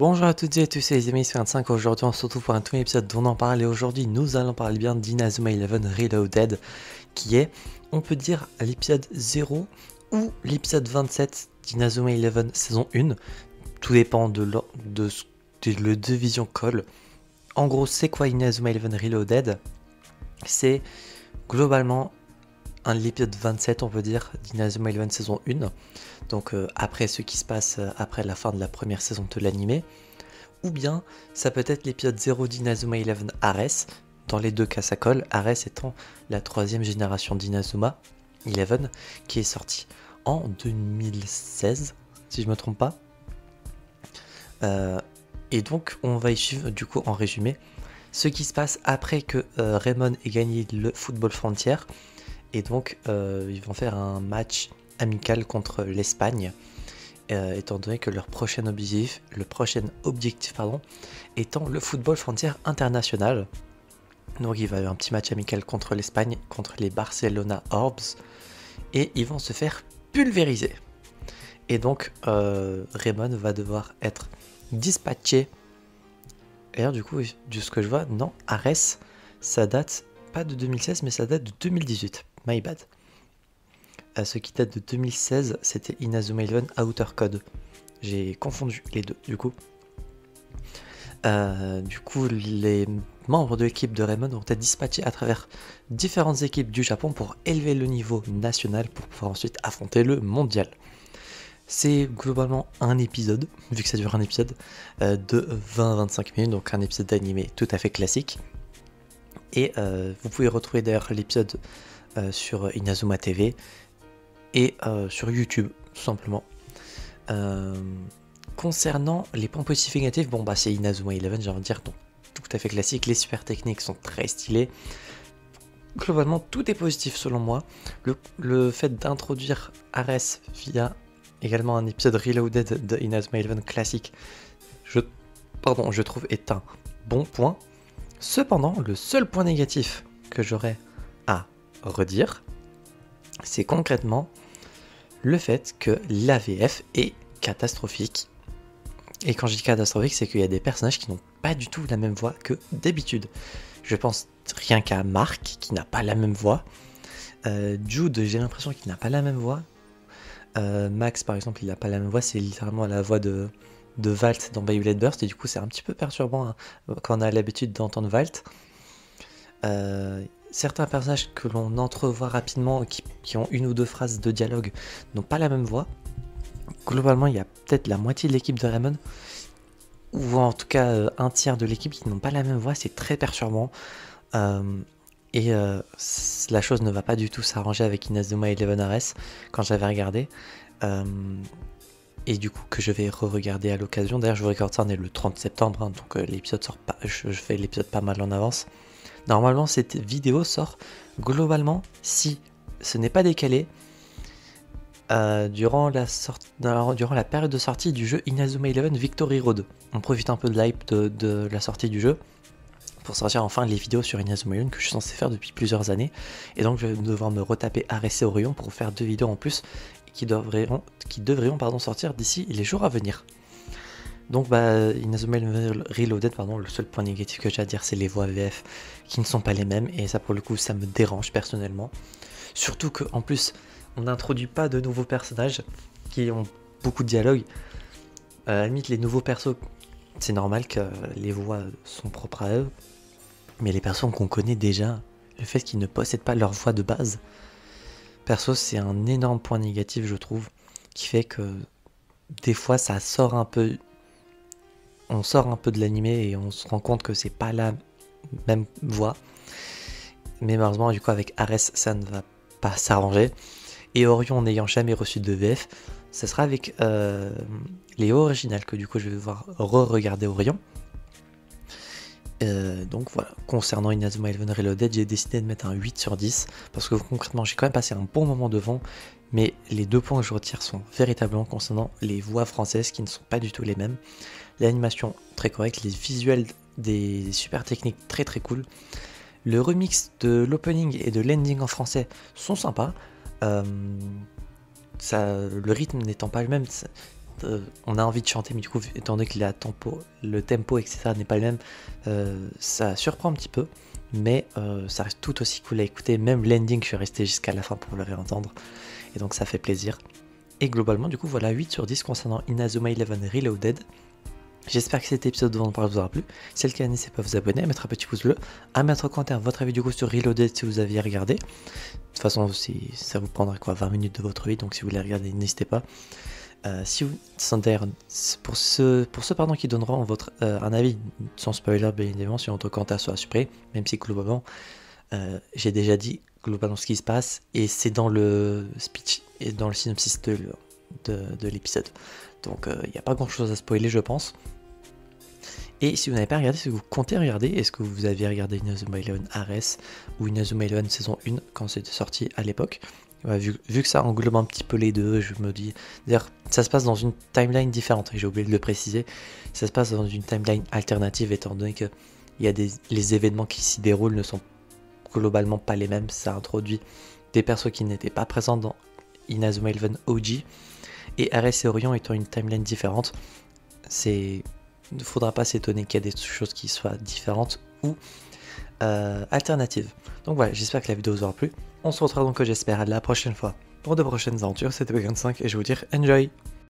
Bonjour à toutes et à tous, c'est les amis, c'est 25. Aujourd'hui on se retrouve pour un tout nouvel épisode dont on en parle et aujourd'hui nous allons parler bien d'Inazuma 11 Reloaded qui est, on peut dire, l'épisode 0 ou l'épisode 27 d'Inazuma 11 saison 1. Tout dépend de le division call. En gros, c'est quoi Inazuma 11 Reloaded? C'est globalement l'épisode 27, on peut dire, d'Inazuma 11 saison 1. Donc après ce qui se passe après la fin de la première saison de l'anime. Ou bien ça peut être l'épisode 0 d'Inazuma 11 Ares. Dans les deux cas ça colle. Ares étant la troisième génération d'Inazuma 11 qui est sortie en 2016 si je me trompe pas. Et donc on va y suivre du coup en résumé ce qui se passe après que Raymond ait gagné le Football Frontier. Et donc ils vont faire un match amical contre l'Espagne, étant donné que leur prochain objectif étant le Football Frontier International. Donc il va y avoir un petit match amical contre l'Espagne, contre les Barcelona Orbs, et ils vont se faire pulvériser. Et donc Raymond va devoir être dispatché. Et alors du coup, de ce que je vois, non, Ares, ça date pas de 2016, mais ça date de 2018. My bad. Ce qui date de 2016, c'était Inazuma 11 Outer Code. J'ai confondu les deux, du coup. Les membres de l'équipe de Raymond vont être dispatchés à travers différentes équipes du Japon pour élever le niveau national pour pouvoir ensuite affronter le mondial. C'est globalement un épisode, vu que ça dure un épisode, de 20-25 minutes, donc un épisode d'anime tout à fait classique. Et vous pouvez retrouver d'ailleurs l'épisode sur Inazuma TV et sur YouTube, tout simplement. Concernant les points positifs et négatifs, bon bah c'est Inazuma 11, j'ai envie de dire, donc tout à fait classique, les super techniques sont très stylées. Globalement, tout est positif selon moi. Le fait d'introduire Ares via également un épisode Reloaded de Inazuma 11 classique, je trouve est un bon point. Cependant, le seul point négatif que j'aurais à redire, c'est concrètement le fait que l'AVF est catastrophique. Et quand je dis catastrophique, c'est qu'il y a des personnages qui n'ont pas du tout la même voix que d'habitude. Je pense rien qu'à Mark, qui n'a pas la même voix. Jude, j'ai l'impression qu'il n'a pas la même voix. Max, par exemple, il n'a pas la même voix. C'est littéralement la voix de Valt dans Violet Burst. Et du coup, c'est un petit peu perturbant hein, quand on a l'habitude d'entendre Valt. Certains personnages que l'on entrevoit rapidement, qui ont une ou deux phrases de dialogue, n'ont pas la même voix. Globalement, il y a peut-être la moitié de l'équipe de Raymond, ou en tout cas un tiers de l'équipe qui n'ont pas la même voix, c'est très perturbant. La chose ne va pas du tout s'arranger avec Inazuma 11 Ares quand j'avais regardé. Et du coup que je vais re-regarder à l'occasion. D'ailleurs je vous regarde ça, on est le 30 septembre, hein, donc l'épisode sort pas, je fais l'épisode pas mal en avance. Normalement cette vidéo sort globalement, si ce n'est pas décalé, durant la période de sortie du jeu Inazuma 11 Victory Road. On profite un peu de l'hype de la sortie du jeu pour sortir enfin les vidéos sur Inazuma 11 que je suis censé faire depuis plusieurs années. Et donc je vais devoir me retaper Ares et Orion pour faire deux vidéos en plus qui devrions sortir d'ici les jours à venir. Donc Inazuma 11 Reloaded, le seul point négatif que j'ai à dire c'est les voix VF qui ne sont pas les mêmes, et ça pour le coup ça me dérange personnellement. Surtout qu'en plus on n'introduit pas de nouveaux personnages qui ont beaucoup de dialogue. À la limite les nouveaux persos, c'est normal que les voix sont propres à eux, mais les persos qu'on connaît déjà, le fait qu'ils ne possèdent pas leur voix de base, perso c'est un énorme point négatif je trouve, qui fait que des fois ça sort un peu, on sort un peu de l'animé et on se rend compte que c'est pas la même voix. Mais malheureusement du coup avec Ares ça ne va pas s'arranger. Et Orion n'ayant jamais reçu de VF, ça sera avec les originales que du coup je vais devoir re-regarder Orion. Donc voilà, concernant Inazuma 11 Reloaded, j'ai décidé de mettre un 8 sur 10, parce que concrètement j'ai quand même passé un bon moment devant, mais les deux points que je retire sont véritablement concernant les voix françaises qui ne sont pas du tout les mêmes, l'animation très correcte, les visuels des super techniques très très cool, le remix de l'opening et de l'ending en français sont sympas. Le rythme n'étant pas le même, on a envie de chanter, mais du coup, étant donné que le tempo, etc. n'est pas le même, ça surprend un petit peu, mais ça reste tout aussi cool à écouter. Même l'ending, je suis resté jusqu'à la fin pour le réentendre, et donc ça fait plaisir. Et globalement, du coup, voilà 8 sur 10 concernant Inazuma 11 Reloaded. J'espère que cet épisode de Vente vous aura plu. Si c'est le cas, n'hésitez pas à vous abonner, à mettre un petit pouce bleu, à mettre en commentaire votre avis du coup sur Reloaded si vous aviez regardé. De toute façon, ça vous prendra quoi 20 minutes de votre vie, donc si vous voulez regarder, n'hésitez pas. Si vous sentez, pour ceux qui donneront un avis sans spoiler, bien évidemment, si votre commentaire sera supprimé, même si globalement, j'ai déjà dit globalement ce qui se passe, et c'est dans le speech et dans le synopsis de l'épisode. Donc il n'y a pas grand chose à spoiler, je pense. Et si vous n'avez pas regardé, si vous comptez regarder, est-ce que vous aviez regardé Inazuma 11 Ares ou Inazuma 11 saison 1 quand c'était sorti à l'époque? Vu que ça englobe un petit peu les deux, je me dis... D'ailleurs, ça se passe dans une timeline différente, j'ai oublié de le préciser. Ça se passe dans une timeline alternative, étant donné que les événements qui s'y déroulent ne sont globalement pas les mêmes. Ça introduit des persos qui n'étaient pas présents dans Inazuma 11 OG. Et Ares et Orion étant une timeline différente, il ne faudra pas s'étonner qu'il y ait des choses qui soient différentes ou alternatives. Donc voilà, j'espère que la vidéo vous aura plu. On se retrouvera donc, j'espère, la prochaine fois pour de prochaines aventures. C'était Vegan5 et je vous dis enjoy!